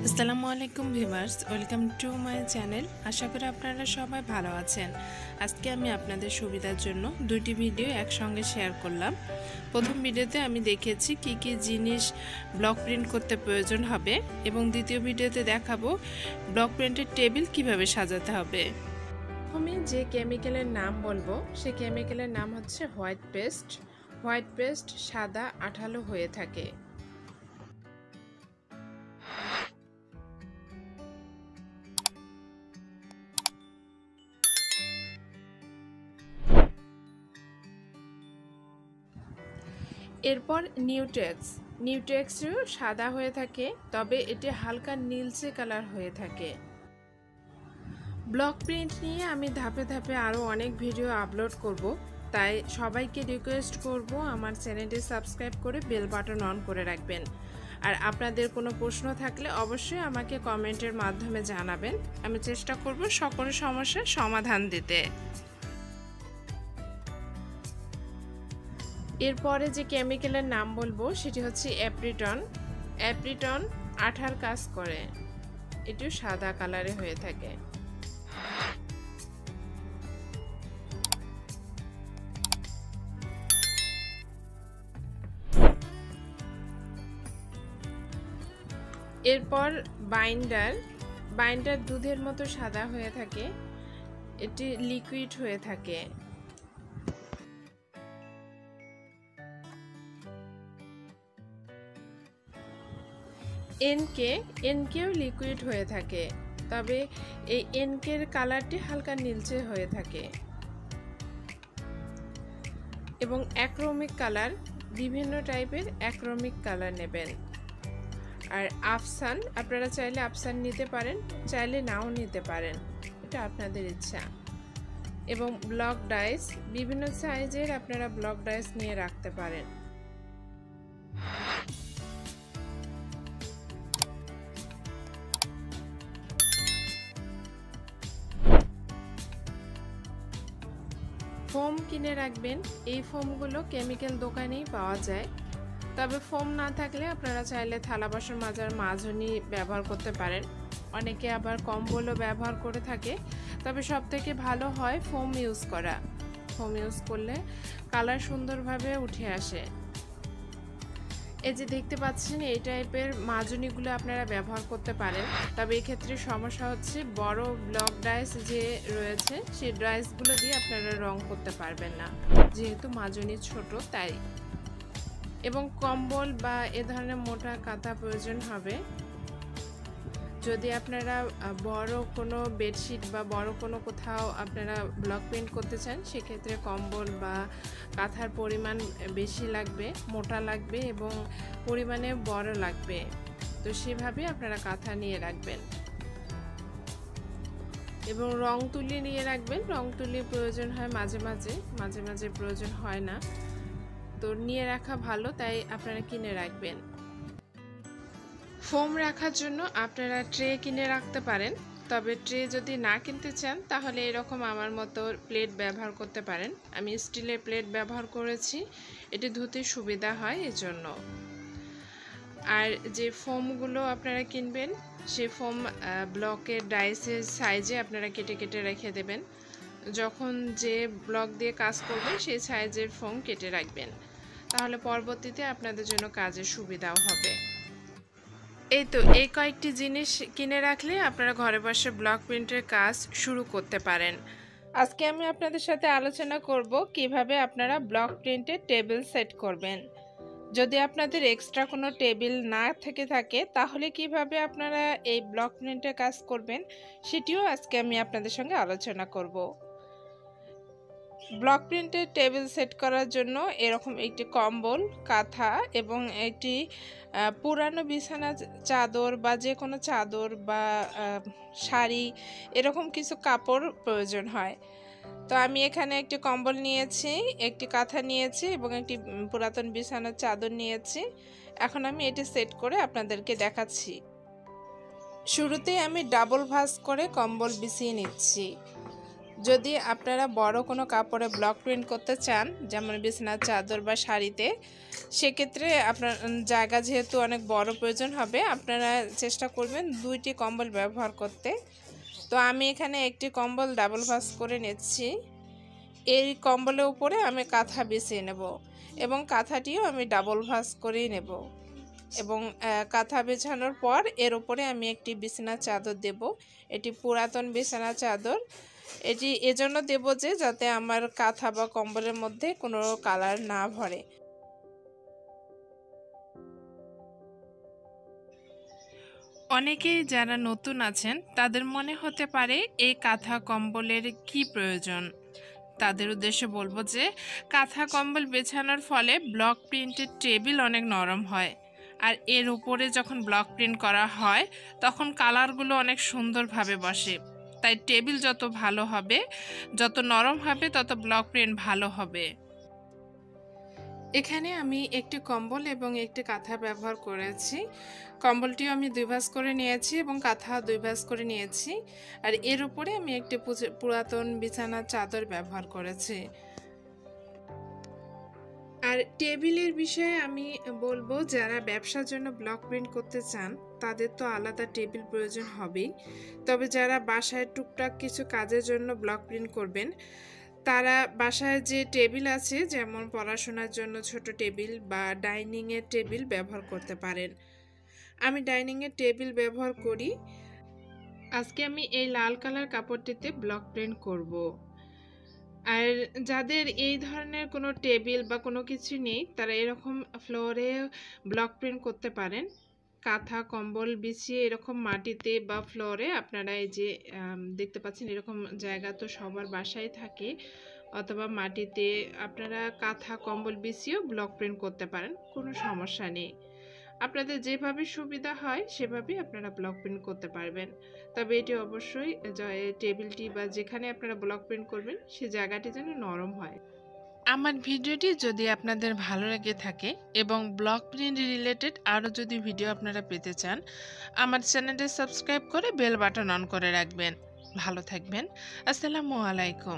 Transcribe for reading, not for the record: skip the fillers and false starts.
আসসালামু আলাইকুম viewers, welcome to my channel. আশা করি আপনারা সবাই ভালো আছেন। আজকে আমি আপনাদের সুবিধার জন্য দুইটি ভিডিও একসঙ্গে শেয়ার করলাম। প্রথম ভিডিওতে আমি দেখিয়েছি কি কি জিনিস ব্লক প্রিন্ট করতে প্রয়োজন হবে এবং দ্বিতীয় ভিডিওতে দেখাবো ব্লক প্রিন্টের টেবিল কিভাবে সাজাতে হবে। আমি যে কেমিক্যালের নাম বলবো সেই কেমিক্যালের নাম হচ্ছে হোয়াইট পেস্ট। হোয়াইট পেস্ট সাদা আঠালো হয়ে থাকে। এরপর নিউটেক্সও সাদা হয়ে থাকে, তবে এটি হালকা নীলচে কালার হয়ে থাকে। ব্লক প্রিন্ট নিয়ে আমি ধাপে ধাপে আরও অনেক ভিডিও আপলোড করব, তাই সবাইকে রিকোয়েস্ট করব আমার চ্যানেলটি সাবস্ক্রাইব করে বেল বাটন অন করে রাখবেন। আর আপনাদের কোনো প্রশ্ন থাকলে অবশ্যই আমাকে কমেন্টের মাধ্যমে জানাবেন। আমি চেষ্টা করব সকল সমস্যার সমাধান দিতে। এরপরে যে কেমিক্যালের নাম বলবো সেটি হচ্ছে অ্যাপ্রিটন। অ্যাপ্রিটন আঠার কাজ করে, এটিও সাদা কালারে হয়ে থাকে। এরপর বাইন্ডার দুধের মতো সাদা হয়ে থাকে, এটি লিকুইড হয়ে থাকে। এনকেও লিকুইড হয়ে থাকে, তবে এই এনকের কালারটি হালকা নীলচে হয়ে থাকে। এবং অ্যাক্রোমিক কালার, বিভিন্ন টাইপের অ্যাক্রোমিক কালার নেবেন। আর আফসান, আপনারা চাইলে আফসান নিতে পারেন, চাইলে নাও নিতে পারেন, এটা আপনাদের ইচ্ছা। এবং ব্লক ডাইস, বিভিন্ন সাইজের আপনারা ব্লক ডাইস নিয়ে রাখতে পারেন। ফোম কিনে রাখবেন। এই ফোমগুলো কেমিক্যাল দোকানেই পাওয়া যায়, তবে ফোম না থাকলে আপনারা চাইলে থালা বাসন মাজার মাজনি ব্যবহার করতে পারেন। অনেকে আবার কম্বলও ব্যবহার করে থাকে, তবে সবথেকে ভালো হয় ফোম ইউজ করা। ফোম ইউজ করলে কালার সুন্দরভাবে উঠে আসে। এই যে দেখতে পাচ্ছেন, এই টাইপের মাজনিগুলো আপনারা ব্যবহার করতে পারেন, তবে এক্ষেত্রে সমস্যা হচ্ছে বড় ব্লক ডাইস যে রয়েছে সেই ডাইসগুলো দিয়ে আপনারা রং করতে পারবেন না, যেহেতু মাজনি ছোট তাই। এবং কম্বল বা এ ধরনের মোটা কাঁথা প্রয়োজন হবে। যদি আপনারা বড় কোনো বেডশিট বা বড় কোনো কোথাও আপনারা ব্লক প্রিন্ট করতে চান, সেক্ষেত্রে কম্বল বা কাঁথার পরিমাণ বেশি লাগবে, মোটা লাগবে এবং পরিমাণে বড় লাগবে। তো সেভাবে আপনারা কাঁথা নিয়ে রাখবেন। এবং রং তুলি নিয়ে রাখবেন। রং তুলি প্রয়োজন হয় মাঝে মাঝে প্রয়োজন হয় না, তো নিয়ে রাখা ভালো, তাই আপনারা কিনে রাখবেন। ফোম রাখার জন্য আপনারা ট্রে কিনে রাখতে পারেন, তবে ট্রে যদি না কিনতে চান তাহলে এরকম আমার মতো প্লেট ব্যবহার করতে পারেন। আমি স্টিলের প্লেট ব্যবহার করেছি, এটি ধুতে সুবিধা হয় এজন্য। আর যে ফোমগুলো আপনারা কিনবেন, সে ফোম ব্লকের ডাইসের সাইজে আপনারা কেটে কেটে রেখে দেবেন। যখন যে ব্লক দিয়ে কাজ করবেন সেই সাইজের ফোম কেটে রাখবেন, তাহলে পরবর্তীতে আপনাদের জন্য কাজের সুবিধাও হবে। এই তো, এই কয়েকটি জিনিস কিনে রাখলে আপনারা ঘরে বসে ব্লক প্রিন্টের কাজ শুরু করতে পারেন। আজকে আমি আপনাদের সাথে আলোচনা করব কিভাবে আপনারা ব্লক প্রিন্টের টেবিল সেট করবেন। যদি আপনাদের এক্সট্রা কোনো টেবিল না থেকে থাকে তাহলে কিভাবে আপনারা এই ব্লক প্রিন্টের কাজ করবেন সেটিও আজকে আমি আপনাদের সঙ্গে আলোচনা করব। ব্লক প্রিন্টের টেবিল সেট করার জন্য এরকম একটি কম্বল, কাঁথা এবং একটি পুরানো বিছানা চাদর বা যে কোনো চাদর বা শাড়ি, এরকম কিছু কাপড় প্রয়োজন হয়। তো আমি এখানে একটি কম্বল নিয়েছি, একটি কাঁথা নিয়েছি এবং একটি পুরাতন বিছানার চাদর নিয়েছি। এখন আমি এটি সেট করে আপনাদেরকে দেখাচ্ছি। শুরুতেই আমি ডাবল ভাঁজ করে কম্বল বিছিয়ে নিচ্ছি। যদি আপনারা বড় কোনো কাপড়ে ব্লক প্রিন্ট করতে চান, যেমন বিছানার চাদর বা শাড়িতে, সেক্ষেত্রে আপনার জায়গা যেহেতু অনেক বড় প্রয়োজন হবে, আপনারা চেষ্টা করবেন 2টি কম্বল ব্যবহার করতে। তো আমি এখানে একটি কম্বল ডাবল ভাঁজ করে নিচ্ছি। এই কম্বলের উপরে আমি কাঁথা বিছিয়ে নেব এবং কাঁথাটিও আমি ডাবল ভাঁজ করেই নেব এবং কাঁথা বিছানোর পর এর উপরে আমি একটি বিছানার চাদর দেব। এটি পুরাতন বিছানার চাদর। এটি এজন্য দেব যে যাতে আমার কাঁথা বা কম্বলের মধ্যে কোনো কালার না ভরে। অনেকেই যারা নতুন আছেন তাদের মনে হতে পারে এই কাঁথা কম্বলের কি প্রয়োজন। তাদের উদ্দেশ্যে বলবো যে কাঁথা কম্বল বিছানোর ফলে ব্লক প্রিন্টের টেবিল অনেক নরম হয়, আর এর উপরে যখন ব্লক প্রিন্ট করা হয় তখন কালারগুলো অনেক সুন্দরভাবে বসে। তাই টেবিল যত ভালো হবে, যত নরম হবে, তত ব্লক প্রিন্ট ভালো হবে। এখানে আমি একটি কম্বল এবং একটি কাঁথা ব্যবহার করেছি। কম্বলটিও আমি 2 ভাঁজ করে নিয়েছি এবং কাঁথা 2 ভাঁজ করে নিয়েছি। আর এর উপরে আমি একটি পুরাতন বিছানার চাদর ব্যবহার করেছি। আর টেবিলের বিষয়ে আমি বলবো, যারা ব্যবসার জন্য ব্লক প্রিন্ট করতে চান তাদের তো আলাদা টেবিল প্রয়োজন হবেই। তবে যারা বাসায় টুকটাক কিছু কাজের জন্য ব্লক প্রিন্ট করবেন, তারা বাসায় যে টেবিল আছে, যেমন পড়াশোনার জন্য ছোট টেবিল বা ডাইনিংয়ের টেবিল ব্যবহার করতে পারেন। আমি ডাইনিংয়ের টেবিল ব্যবহার করি। আজকে আমি এই লাল কালার কাপড়টিতে ব্লক প্রিন্ট করব। আর যাদের এই ধরনের কোনো টেবিল বা কোনো কিছু নেই, তারা এরকম ফ্লোরে ব্লক প্রিন্ট করতে পারেন। কাঁথা কম্বল বিছিয়ে এরকম মাটিতে বা ফ্লোরে আপনারা এই যে দেখতে পাচ্ছেন, এরকম জায়গা তো সবার বাসায় থাকে, অথবা মাটিতে আপনারা কাঁথা কম্বল বিছিয়েও ব্লক প্রিন্ট করতে পারেন, কোনো সমস্যা নেই। আপনাদের যেভাবে সুবিধা হয় সেভাবেই আপনারা ব্লক প্রিন্ট করতে পারবেন। তবে এটি অবশ্যই টেবিলটি বা যেখানে আপনারা ব্লক প্রিন্ট করবেন সে জায়গাটি যেন নরম হয়। আমার ভিডিওটি যদি আপনাদের ভালো লেগে থাকে এবং ব্লক প্রিন্ট রিলেটেড আরও যদি ভিডিও আপনারা পেতে চান, আমার চ্যানেলটি সাবস্ক্রাইব করে বেল বাটন অন করে রাখবেন। ভালো থাকবেন। আসসালামু আলাইকুম।